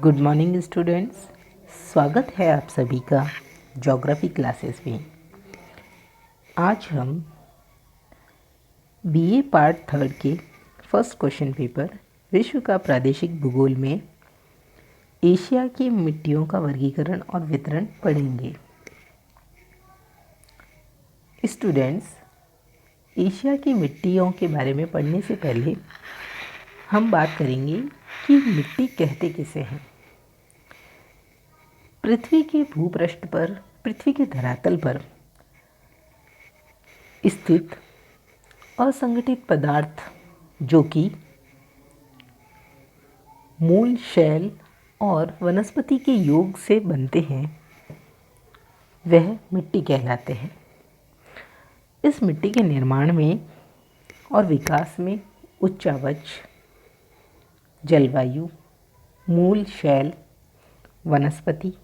Good morning students. स्वागत है आप सभी का ज्योग्राफी क्लासेस में। आज हम बीए पार्ट थर्ड के फर्स्ट क्वेश्चन पेपर विश्व का प्रादेशिक भूगोल में एशिया की मिट्टियों का वर्गीकरण और वितरण पढ़ेंगे। स्टूडेंट्स, एशिया की मिट्टियों के बारे में पढ़ने से पहले हम बात करेंगे कि मिट्टी कहते किसे हैं। पृथ्वी के भूपृष्ठ पर, पृथ्वी के धरातल पर स्थित असंगठित पदार्थ जो कि मूल, शैल और वनस्पति के योग से बनते हैं, वह मिट्टी कहलाते हैं। इस मिट्टी के निर्माण में और विकास में उच्चावच, जलवायु, मूल, शैल, वनस्पति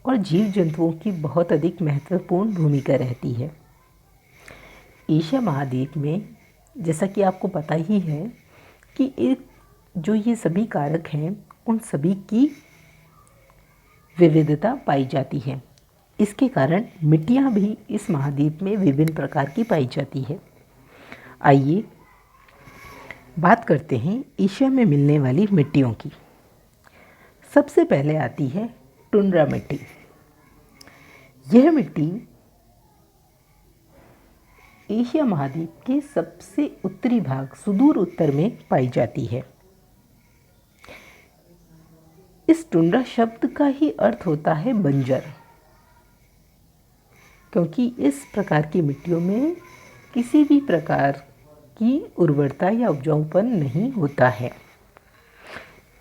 और जीव जंतुओं की बहुत अधिक महत्वपूर्ण भूमिका रहती है। एशिया महाद्वीप में, जैसा कि आपको पता ही है कि जो ये सभी कारक हैं, उन सभी की विविधता पाई जाती है। इसके कारण मिट्टियाँ भी इस महाद्वीप में विभिन्न प्रकार की पाई जाती है। आइए बात करते हैं एशिया में मिलने वाली मिट्टियों की। सबसे पहले आती है टुंड्रा मिट्टी। यह मिट्टी एशिया महाद्वीप के सबसे उत्तरी भाग, सुदूर उत्तर में पाई जाती है। इस टुंड्रा शब्द का ही अर्थ होता है बंजर, क्योंकि इस प्रकार की मिट्टियों में किसी भी प्रकार की उर्वरता या उपजाऊपन नहीं होता है।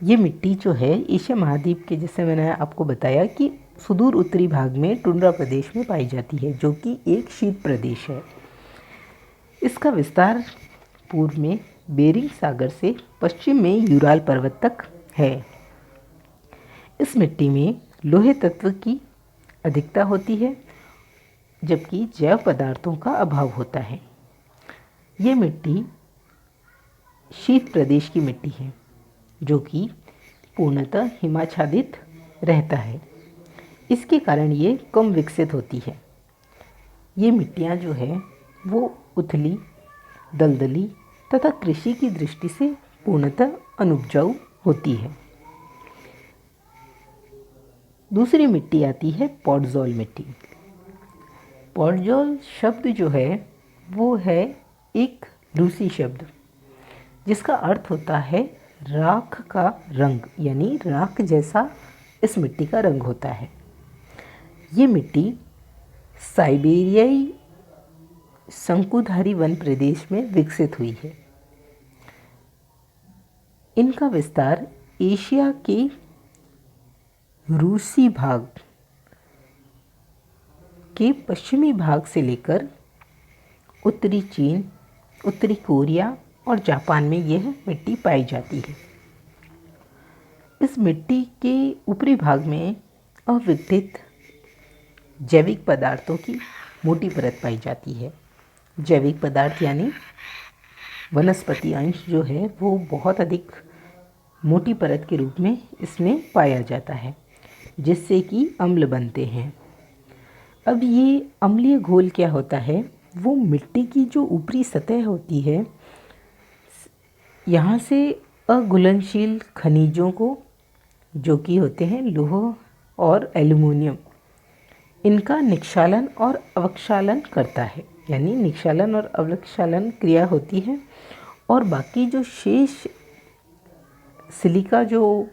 ये मिट्टी जो है एशिया महाद्वीप के, जैसे मैंने आपको बताया कि सुदूर उत्तरी भाग में टुंड्रा प्रदेश में पाई जाती है, जो कि एक शीत प्रदेश है। इसका विस्तार पूर्व में बेरिंग सागर से पश्चिम में यूराल पर्वत तक है। इस मिट्टी में लोहे तत्व की अधिकता होती है, जबकि जैव पदार्थों का अभाव होता है। ये मिट्टी शीत प्रदेश की मिट्टी है, जो कि पूर्णतः हिमाच्छादित रहता है। इसके कारण ये कम विकसित होती है। ये मिट्टियाँ जो है वो उथली, दलदली तथा कृषि की दृष्टि से पूर्णतः अनुपजाऊ होती है। दूसरी मिट्टी आती है पॉडज़ोल मिट्टी। पॉडज़ोल शब्द जो है वो है एक रूसी शब्द, जिसका अर्थ होता है राख का रंग, यानी राख जैसा इस मिट्टी का रंग होता है। ये मिट्टी साइबेरियाई शंकुधारी वन प्रदेश में विकसित हुई है। इनका विस्तार एशिया के रूसी भाग के पश्चिमी भाग से लेकर उत्तरी चीन, उत्तरी कोरिया और जापान में यह मिट्टी पाई जाती है। इस मिट्टी के ऊपरी भाग में अविघटित जैविक पदार्थों की मोटी परत पाई जाती है। जैविक पदार्थ यानी वनस्पति अंश जो है वो बहुत अधिक मोटी परत के रूप में इसमें पाया जाता है, जिससे कि अम्ल बनते हैं। अब ये अम्लीय घोल क्या होता है, वो मिट्टी की जो ऊपरी सतह होती है, यहाँ से अघुलनशील खनिजों को, जो कि होते हैं लौह और एल्युमिनियम, इनका निक्षालन और अवक्षालन करता है। यानी निक्षालन और अवक्षालन क्रिया होती है, और बाकी जो शेष सिलिका जो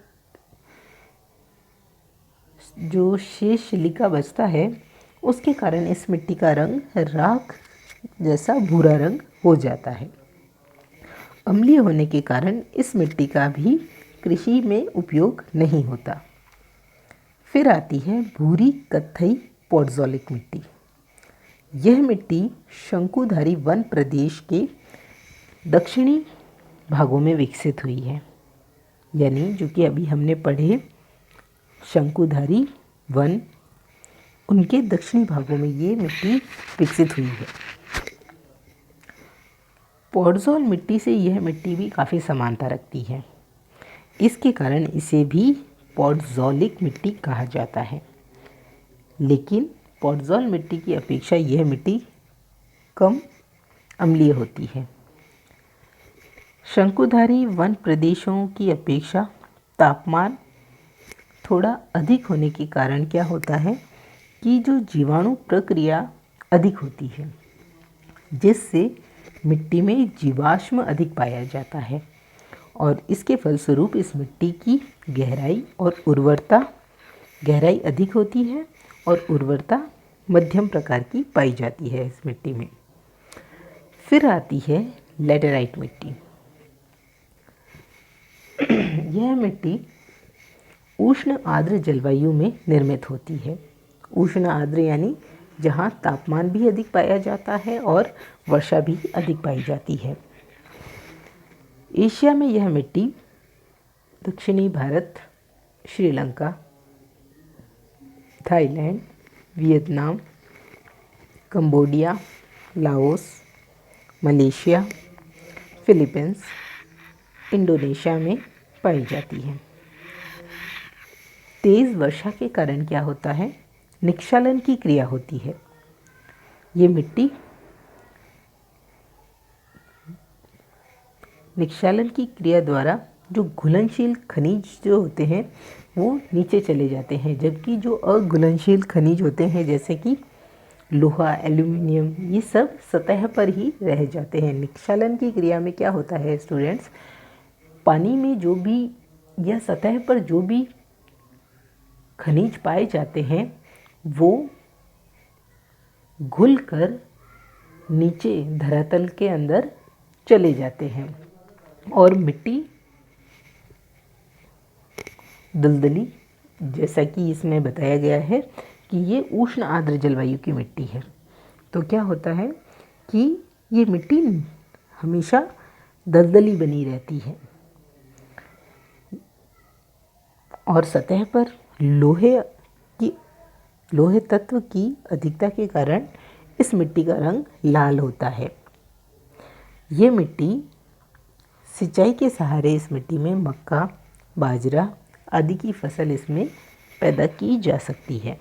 शेष सिलिका बचता है, उसके कारण इस मिट्टी का रंग राख जैसा भूरा रंग हो जाता है। अम्लीय होने के कारण इस मिट्टी का भी कृषि में उपयोग नहीं होता। फिर आती है भूरी कत्थई पॉडज़ोलिक मिट्टी। यह मिट्टी शंकुधारी वन प्रदेश के दक्षिणी भागों में विकसित हुई है। यानी जो कि अभी हमने पढ़े शंकुधारी वन, उनके दक्षिणी भागों में ये मिट्टी विकसित हुई है। पॉडज़ोल मिट्टी से यह मिट्टी भी काफ़ी समानता रखती है। इसके कारण इसे भी पॉडज़ोलिक मिट्टी कहा जाता है। लेकिन पॉडज़ोल मिट्टी की अपेक्षा यह मिट्टी कम अम्लीय होती है। शंकुधारी वन प्रदेशों की अपेक्षा तापमान थोड़ा अधिक होने के कारण क्या होता है कि जो जीवाणु प्रक्रिया अधिक होती है, जिससे मिट्टी में जीवाश्म अधिक पाया जाता है और इसके फलस्वरूप इस मिट्टी की गहराई अधिक होती है और उर्वरता मध्यम प्रकार की पाई जाती है इस मिट्टी में। फिर आती है लैटेराइट मिट्टी। यह मिट्टी उष्ण आर्द्र जलवायु में निर्मित होती है। उष्ण आर्द्र यानी जहाँ तापमान भी अधिक पाया जाता है और वर्षा भी अधिक पाई जाती है। एशिया में यह मिट्टी दक्षिणी Bharat, Sri Lanka, Thailand, Vietnam, Cambodia, Laos, Malaysia, Philippines, Indonesia में पाई जाती है। तेज़ वर्षा के कारण क्या होता है, निक्षालन की क्रिया होती है। ये मिट्टी निक्षालन की क्रिया द्वारा जो घुलनशील खनिज जो होते हैं वो नीचे चले जाते हैं, जबकि जो अघुलनशील खनिज होते हैं जैसे कि लोहा, एल्यूमिनियम, ये सब सतह पर ही रह जाते हैं। निक्षालन की क्रिया में क्या होता है स्टूडेंट्स, पानी में जो भी या सतह पर जो भी खनिज पाए जाते हैं वो घुलकर नीचे धरातल के अंदर चले जाते हैं और मिट्टी दलदली, जैसा कि इसमें बताया गया है कि ये उष्ण आर्द्र जलवायु की मिट्टी है। तो क्या होता है कि ये मिट्टी हमेशा दलदली बनी रहती है और सतह पर लोहे तत्व की अधिकता के कारण इस मिट्टी का रंग लाल होता है। ये मिट्टी सिंचाई के सहारे इस मिट्टी में मक्का, बाजरा आदि की फसल इसमें पैदा की जा सकती है।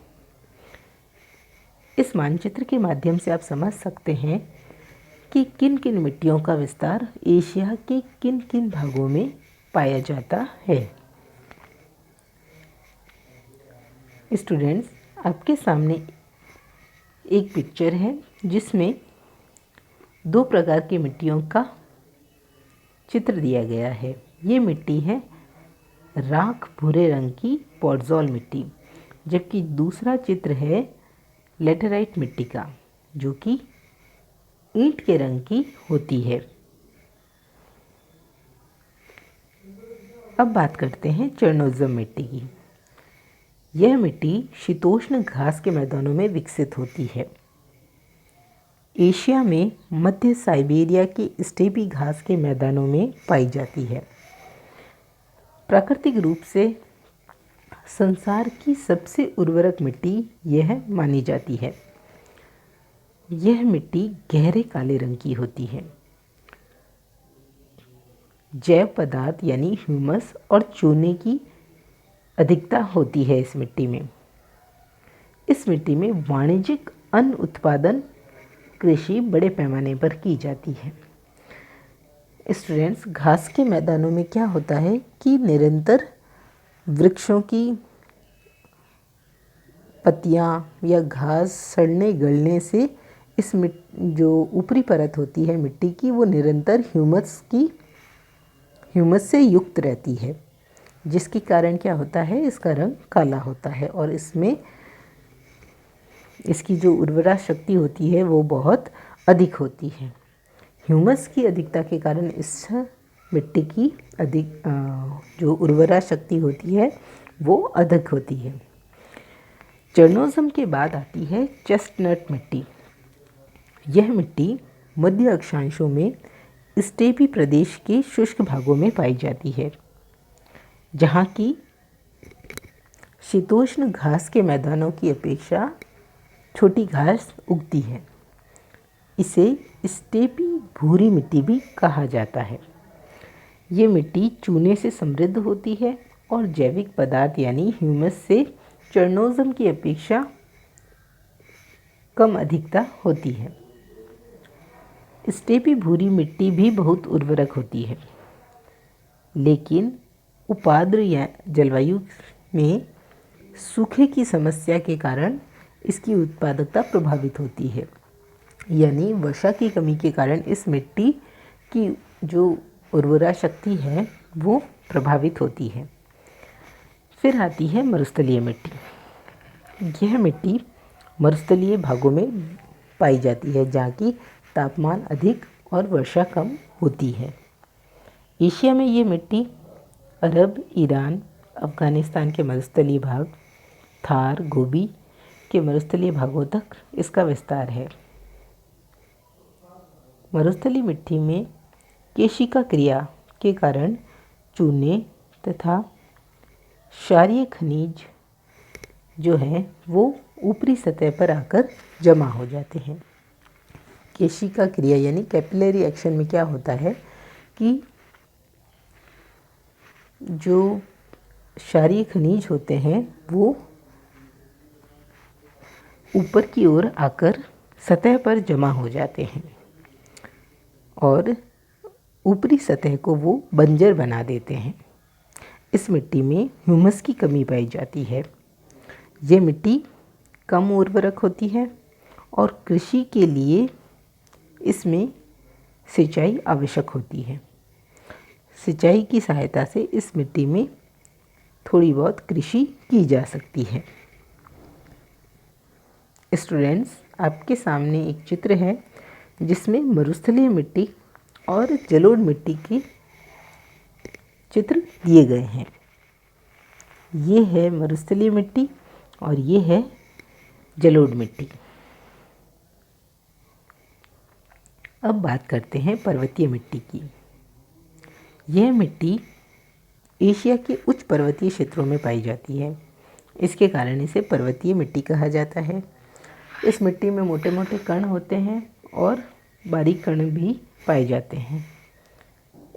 इस मानचित्र के माध्यम से आप समझ सकते हैं कि किन किन मिट्टियों का विस्तार एशिया के किन किन भागों में पाया जाता है। स्टूडेंट्स, आपके सामने एक पिक्चर है जिसमें दो प्रकार की मिट्टियों का चित्र दिया गया है। ये मिट्टी है राख भूरे रंग की पॉडज़ोल मिट्टी, जबकि दूसरा चित्र है लैटेराइट मिट्टी का, जो कि ईंट के रंग की होती है। अब बात करते हैं चर्नोज़म मिट्टी की। यह मिट्टी शीतोष्ण घास के मैदानों में विकसित होती है। एशिया में मध्य साइबेरिया के स्टेपी घास के मैदानों में पाई जाती है। प्राकृतिक रूप से संसार की सबसे उर्वरक मिट्टी यह मानी जाती है। यह मिट्टी गहरे काले रंग की होती है। जैव पदार्थ यानी ह्यूमस और चूने की अधिकता होती है इस मिट्टी में। इस मिट्टी में वाणिज्यिक अन्न उत्पादन कृषि बड़े पैमाने पर की जाती है। स्टूडेंट्स, घास के मैदानों में क्या होता है कि निरंतर वृक्षों की पत्तियां या घास सड़ने गलने से इस जो ऊपरी परत होती है मिट्टी की, वो निरंतर ह्यूमस से युक्त रहती है, जिसके कारण क्या होता है, इसका रंग काला होता है और इसमें इसकी जो उर्वरा शक्ति होती है वो बहुत अधिक होती है। ह्यूमस की अधिकता के कारण इस मिट्टी की जो उर्वरा शक्ति होती है वो अधिक होती है। चर्नोज़म के बाद आती है चेस्टनट मिट्टी। यह मिट्टी मध्य अक्षांशों में स्टेपी प्रदेश के शुष्क भागों में पाई जाती है, जहाँ की शीतोष्ण घास के मैदानों की अपेक्षा छोटी घास उगती है। इसे स्टेपी भूरी मिट्टी भी कहा जाता है। ये मिट्टी चूने से समृद्ध होती है और जैविक पदार्थ यानी ह्यूमस से चरणोजम की अपेक्षा कम अधिकता होती है। स्टेपी भूरी मिट्टी भी बहुत उर्वरक होती है, लेकिन उपाद्र या जलवायु में सूखे की समस्या के कारण इसकी उत्पादकता प्रभावित होती है, यानी वर्षा की कमी के कारण इस मिट्टी की जो उर्वरा शक्ति है वो प्रभावित होती है। फिर आती है मरुस्थलीय मिट्टी। यह मिट्टी मरुस्थलीय भागों में पाई जाती है जहाँ की तापमान अधिक और वर्षा कम होती है। एशिया में ये मिट्टी अरब, ईरान, अफ़गानिस्तान के मरुस्थलीय भाग, थार, गोबी के मरुस्थलीय भागों तक इसका विस्तार है। मरुस्थलीय मिट्टी में केशिका क्रिया के कारण चूने तथा क्षारीय खनिज जो हैं वो ऊपरी सतह पर आकर जमा हो जाते हैं। केशिका क्रिया यानी कैपिलरी एक्शन में क्या होता है कि जो क्षारीय खनिज होते हैं वो ऊपर की ओर आकर सतह पर जमा हो जाते हैं और ऊपरी सतह को वो बंजर बना देते हैं। इस मिट्टी में ह्यूमस की कमी पाई जाती है। ये मिट्टी कम उर्वरक होती है और कृषि के लिए इसमें सिंचाई आवश्यक होती है। सिंचाई की सहायता से इस मिट्टी में थोड़ी बहुत कृषि की जा सकती है। स्टूडेंट्स, आपके सामने एक चित्र है जिसमें मरुस्थलीय मिट्टी और जलोढ़ मिट्टी के चित्र दिए गए हैं। ये है मरुस्थलीय मिट्टी और ये है जलोढ़ मिट्टी। अब बात करते हैं पर्वतीय मिट्टी की। यह मिट्टी एशिया के उच्च पर्वतीय क्षेत्रों में पाई जाती है। इसके कारण इसे पर्वतीय मिट्टी कहा जाता है। इस मिट्टी में मोटे मोटे कण होते हैं और बारीक कण भी पाए जाते हैं।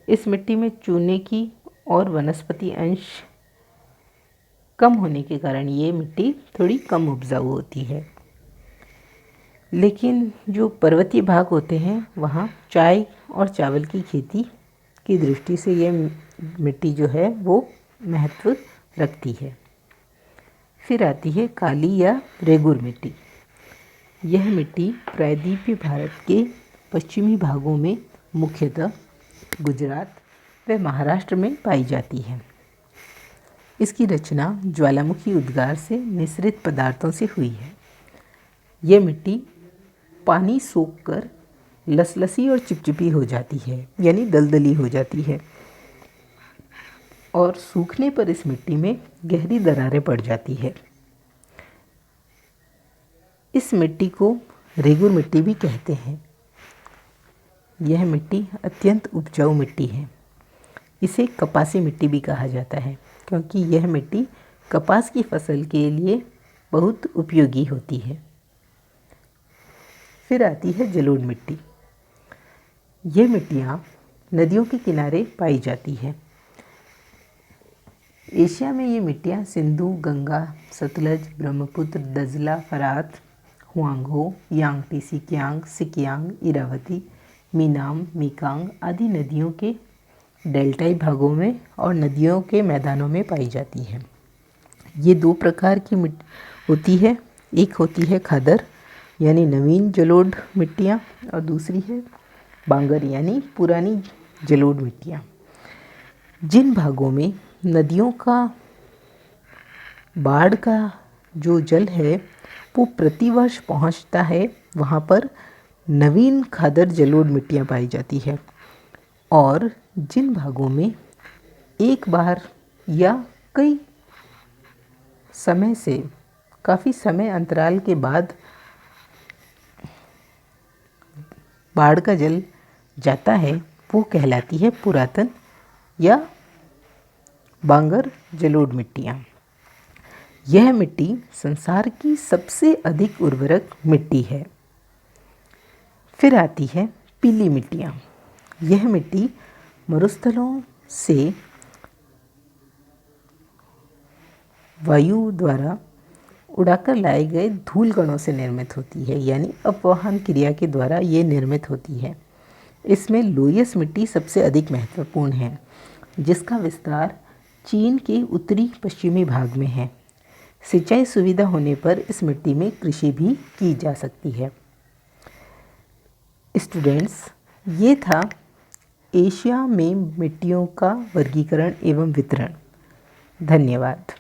इस मिट्टी में चूने की और वनस्पति अंश कम होने के कारण ये मिट्टी थोड़ी कम उपजाऊ होती है। लेकिन जो पर्वतीय भाग होते हैं वहाँ चाय और चावल की खेती की दृष्टि से ये मिट्टी जो है वो महत्व रखती है। फिर आती है काली या रेगुर मिट्टी। यह मिट्टी प्रायद्वीपीय भारत के पश्चिमी भागों में मुख्यतः गुजरात व महाराष्ट्र में पाई जाती है। इसकी रचना ज्वालामुखी उद्गार से मिश्रित पदार्थों से हुई है। यह मिट्टी पानी सोखकर लसलसी और चिपचिपी हो जाती है, यानी दलदली हो जाती है और सूखने पर इस मिट्टी में गहरी दरारें पड़ जाती है। इस मिट्टी को रेगुर मिट्टी भी कहते हैं। यह मिट्टी अत्यंत उपजाऊ मिट्टी है। इसे कपासी मिट्टी भी कहा जाता है क्योंकि यह मिट्टी कपास की फसल के लिए बहुत उपयोगी होती है। फिर आती है जलोढ़ मिट्टी। ये मिट्टियाँ नदियों के किनारे पाई जाती है। एशिया में ये मिट्टियाँ सिंधु, गंगा, सतलज, ब्रह्मपुत्र, दजला, फरात, हुआंगहो, यांगटी सिकियांग, सिकियांग, इरावती, मीनाम, मीकांग आदि नदियों के डेल्टाई भागों में और नदियों के मैदानों में पाई जाती है। ये दो प्रकार की मिट्टी होती है। एक होती है खादर यानी नवीन जलोढ़ मिट्टियाँ और दूसरी है बांगर यानी पुरानी जलोढ़ मिट्टियाँ। जिन भागों में नदियों का बाढ़ का जो जल है वो प्रतिवर्ष पहुँचता है, वहाँ पर नवीन खादर जलोढ़ मिट्टियाँ पाई जाती है। और जिन भागों में एक बार या कई समय से काफ़ी समय अंतराल के बाद बाढ़ का जल जाता है वो कहलाती है पुरातन या बांगर जलोढ़ मिट्टियाँ। यह मिट्टी संसार की सबसे अधिक उर्वरक मिट्टी है। फिर आती है पीली मिट्टियाँ। यह मिट्टी मरुस्थलों से वायु द्वारा उड़ाकर लाए गए धूल कणों से निर्मित होती है, यानी अपवहन क्रिया के द्वारा ये निर्मित होती है। इसमें लोयस मिट्टी सबसे अधिक महत्वपूर्ण है, जिसका विस्तार चीन के उत्तरी पश्चिमी भाग में है। सिंचाई सुविधा होने पर इस मिट्टी में कृषि भी की जा सकती है। स्टूडेंट्स, ये था एशिया में मिट्टियों का वर्गीकरण एवं वितरण। धन्यवाद।